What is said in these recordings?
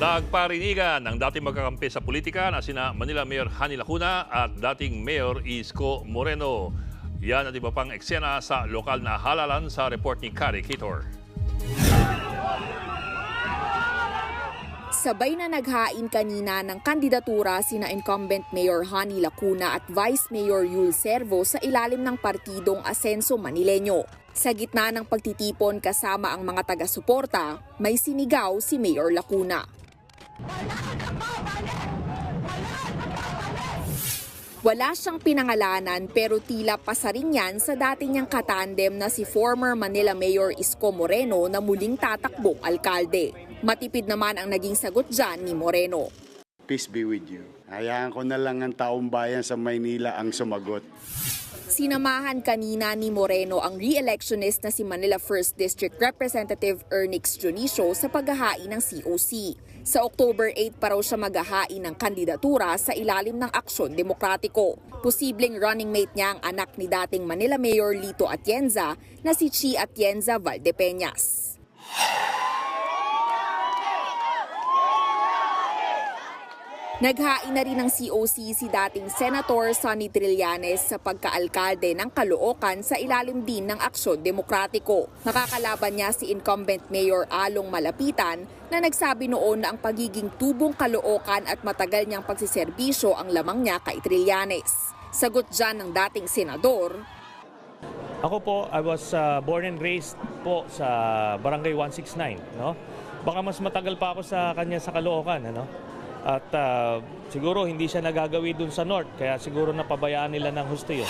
Nagparinigan ng dating magkakampi sa politika na sina Manila Mayor Hani Lacuna at dating Mayor Isko Moreno. Yan at iba pang eksena sa lokal na halalan sa report ni Kari Kitor. Sabay na naghain kanina ng kandidatura sina incumbent Mayor Hani Lacuna at Vice Mayor Yul Servo sa ilalim ng partidong Asenso Manileño. Sa gitna ng pagtitipon kasama ang mga taga-suporta, may sinigaw si Mayor Lacuna. Wala siyang pinangalanan pero tila pasaring yan sa dati niyang katandem na si former Manila Mayor Isko Moreno na muling tatakbong alkalde. Matipid naman ang naging sagot dyan ni Moreno. Peace be with you. Hayaan ko na lang ang taong bayan sa Maynila ang sumagot. Sinamahan kanina ni Moreno ang re-electionist na si Manila 1st District Representative Ernix Junicio sa paghahain ng COC. Sa October 8 pa raw siya maghahain ng kandidatura sa ilalim ng Aksyon Demokratiko. Posibleng running mate niya ang anak ni dating Manila Mayor Lito Atienza na si Chi Atienza Valdepeñas. Naghain na rin ng COC si dating Senator Sonny Trillanes sa pagkaalkalde ng Caloocan sa ilalim din ng Aksyon Demokratiko. Nakakalaban niya si incumbent Mayor Along Malapitan na nagsabi noon na ang pagiging tubong Caloocan at matagal niyang pagsiserbisyo ang lamang niya kay Trillanes. Sagot dyan ng dating senador. Ako po, I was born and raised po sa Barangay 169. No? Baka mas matagal pa ako sa kanya sa Caloocan. Ano? At siguro hindi siya nagagawi dun sa North, kaya siguro napabayaan nila ng husto yun.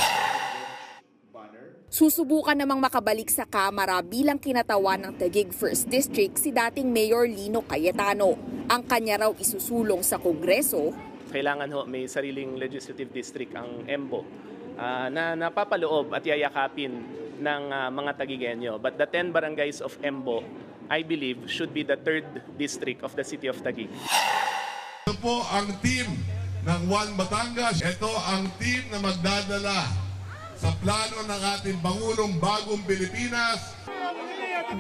Susubukan namang makabalik sa Kamara bilang kinatawan ng Taguig 1st District si dating Mayor Lino Cayetano. Ang kanya raw isusulong sa Kongreso. Kailangan may sariling legislative district ang EMBO na napapaloob at yayakapin ng mga Taguigenyo. But the 10 barangays of EMBO, I believe, should be the 3rd district of the city of Taguig. Ito po ang team ng One Batangas. Ito ang team na magdadala sa plano ng ating Pangulong Bagong Pilipinas.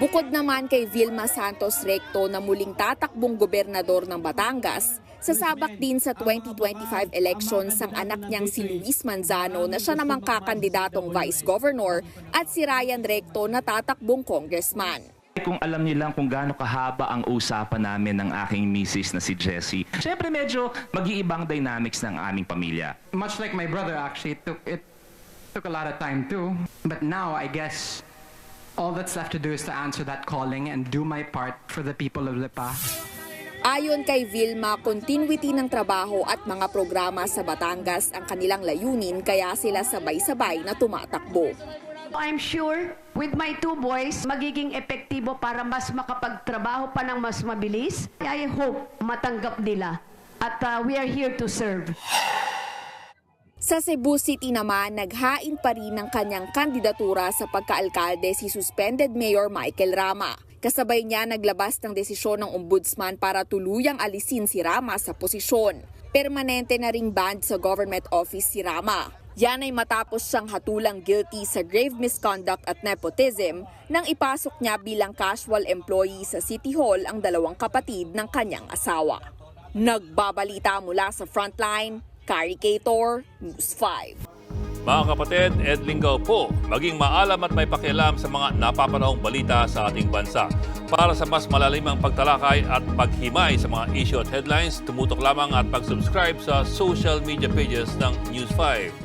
Bukod naman kay Vilma Santos Recto na muling tatakbong gobernador ng Batangas, sasabak din sa 2025 elections ang anak niyang si Luis Manzano na siya namang kakandidatong vice governor at si Ryan Recto na tatakbong congressman. Kung alam niyo lang kung gaano kahaba ang usapan namin ng aking misis na si Jessie, syempre medyo mag-iibang dynamics ng aming pamilya. Much like my brother, actually, it took a lot of time too. But now, I guess, all that's left to do is to answer that calling and do my part for the people of Lipa. Ayon kay Vilma, continuity ng trabaho at mga programa sa Batangas ang kanilang layunin kaya sila sabay-sabay na tumatakbo. I'm sure with my 2 boys, magiging epektibo para mas makapagtrabaho pa ng mas mabilis. I hope matanggap nila at we are here to serve. Sa Cebu City naman, naghain pa rin ng kanyang kandidatura sa pagkaalkalde si suspended Mayor Michael Rama. Kasabay niya naglabas ng desisyon ng ombudsman para tuluyang alisin si Rama sa posisyon. Permanente na ring banned sa government office si Rama. Yan ay matapos siyang hatulang guilty sa grave misconduct at nepotism nang ipasok niya bilang casual employee sa City Hall ang 2 kapatid ng kanyang asawa. Nagbabalita mula sa Frontline, Kari Kitor, News 5. Mga kapatid, Ed Lingaw po, maging maalam at may pakialam sa mga napapanahong balita sa ating bansa. Para sa mas malalimang pagtalakay at paghimay sa mga issue at headlines, tumutok lamang at pag-subscribe sa social media pages ng News 5.